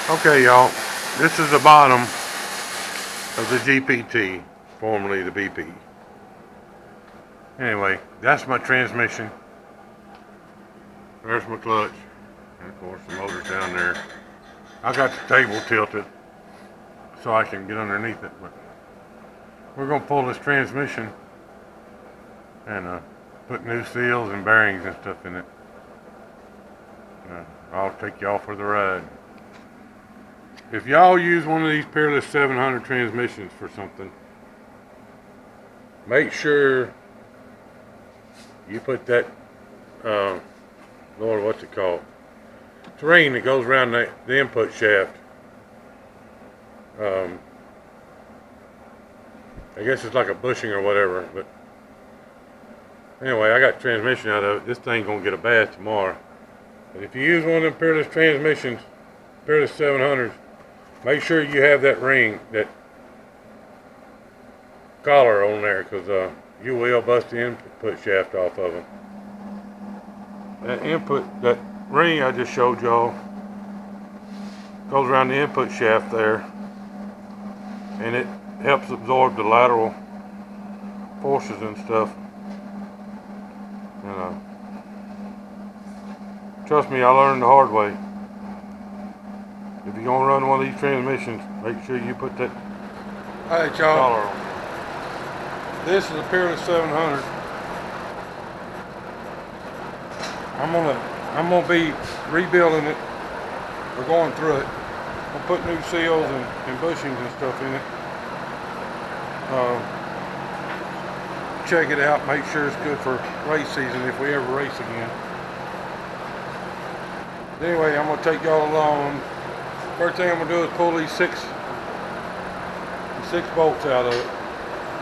Okay, y'all, this is the bottom of the GPT, formerly the BP. Anyway, that's my transmission. There's my clutch. And of course the motor's down there. I got the table tilted so I can get underneath it, but we're gonna pull this transmission and put new seals and bearings and stuff in it. I'll take y'all for the ride. If y'all use one of these Peerless 700 transmissions for something, make sure you put that, Lord, what's it called? It's a ring that goes around the input shaft. I guess it's like a bushing or whatever, but anyway, I got transmission out of it. This thing's gonna get a bath tomorrow. But if you use one of them Peerless transmissions, Peerless 700s, make sure you have that ring, that collar on there, because you will bust the input shaft off of them. That ring I just showed y'all goes around the input shaft there, and it helps absorb the lateral forces and stuff. And trust me, I learned the hard way. If you're gonna run one of these transmissions, make sure you put that collar on. This is a Peerless 700. I'm gonna be rebuilding it. We're going through it. We'll put new seals and bushings and stuff in it. Check it out. Make sure it's good for race season if we ever race again. Anyway, I'm gonna take y'all along. First thing I'm gonna do is pull these six bolts out of it,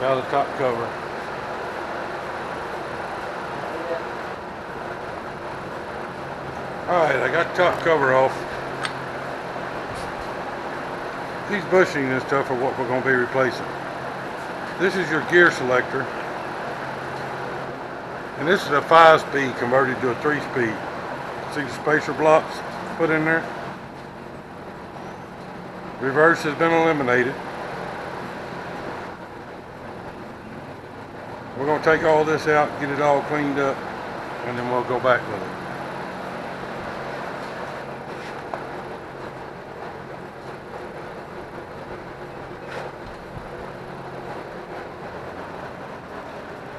out of the top cover. Alright, I got the top cover off. These bushings and stuff are what we're going to be replacing. This is your gear selector. And this is a 5-speed converted to a 3-speed. See the spacer blocks put in there? Reverse has been eliminated. We're going to take all this out, get it all cleaned up, and then we'll go back with it.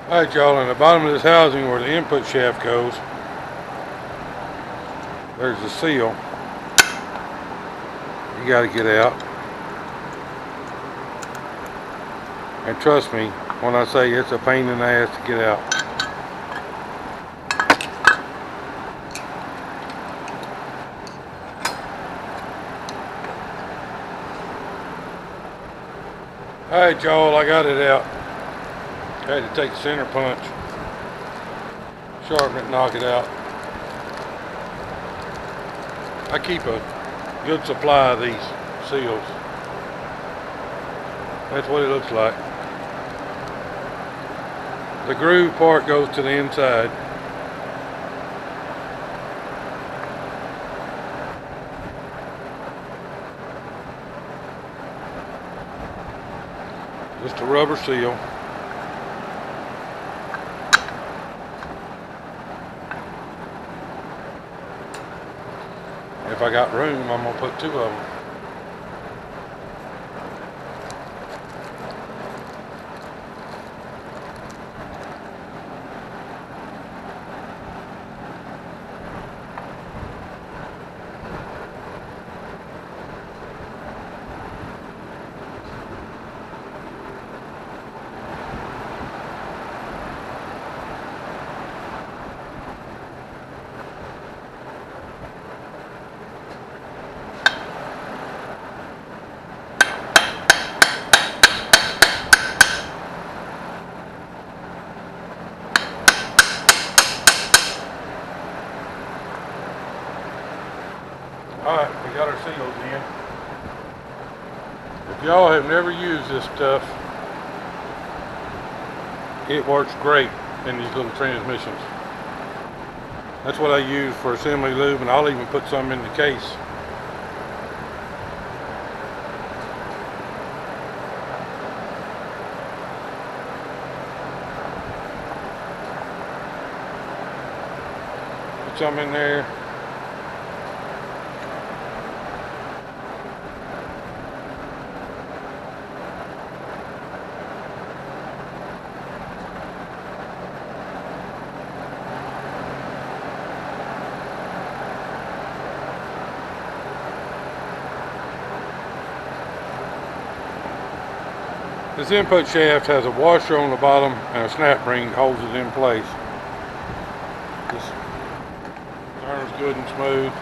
Alright y'all, in the bottom of this housing where the input shaft goes, there's the seal. You gotta get out. And trust me when I say it's a pain in the ass to get out. Alright y'all, I got it out. I had to take the center punch, sharpen it, knock it out. I keep a good supply of these seals. That's what it looks like. The groove part goes to the inside. Just a rubber seal. If I got room, I'm going to put 2 of them. Alright, we got our seals in. If y'all have never used this stuff, it works great in these little transmissions. That's what I use for assembly lube, and I'll even put some in the case. put some in there. This input shaft has a washer on the bottom and a snap ring that holds it in place. Just turns good and smooth.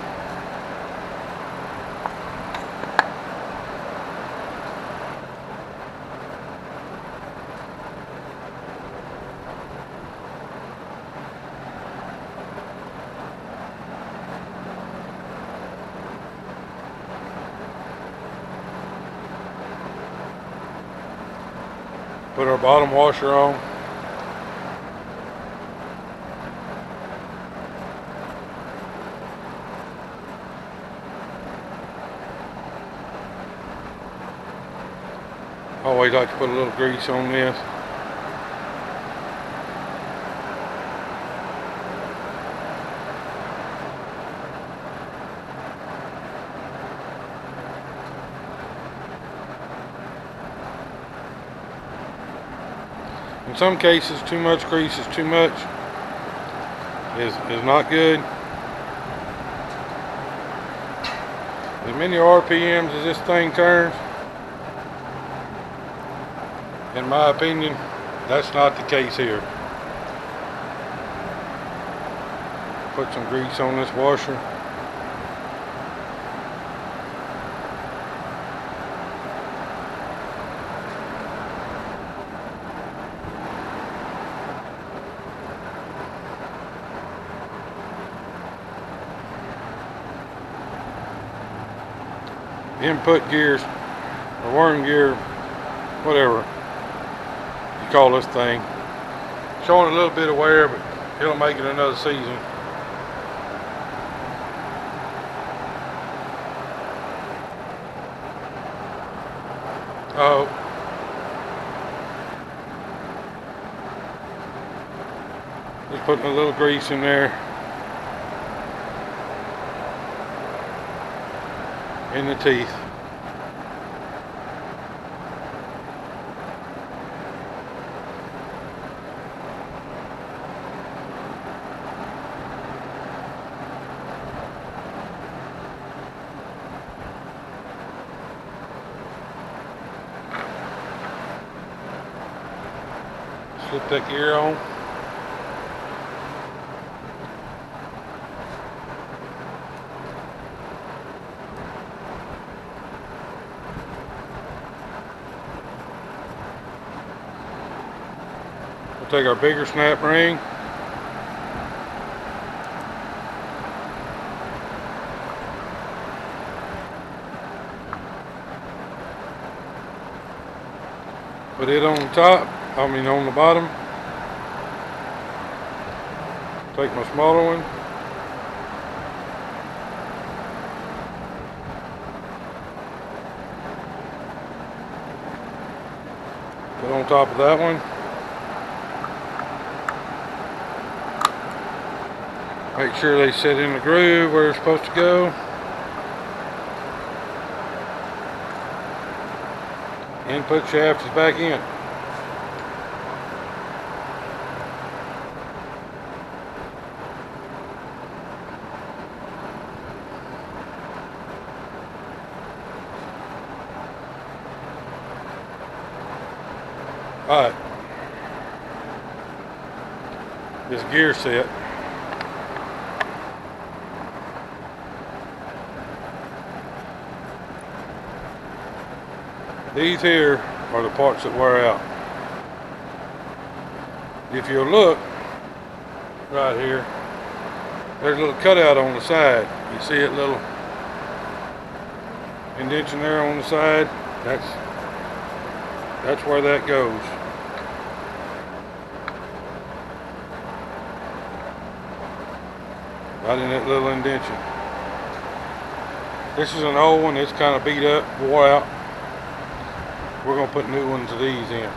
Put our bottom washer on. Always like to put a little grease on this. In some cases, too much grease is too much. Is not good. As many RPMs as this thing turns, in my opinion, that's not the case here. Put some grease on this washer. Input gears, or worm gear, whatever you call this thing. Showing a little bit of wear, but it'll make it another season. Oh. Just putting a little grease in there. In the teeth. Slip that gear on. We'll take our bigger snap ring. Put it on the top, on the bottom. Take my smaller one. Put on top of that one. Make sure they sit in the groove where they're supposed to go. Input shaft is back in. Alright. This gear set. These here are the parts that wear out. If you look right here, there's a little cutout on the side. You see it, little indentation there on the side? That's where that goes. Right in that little indentation. This is an old one. It's kind of beat up, wore out. We're going to put new ones of these in.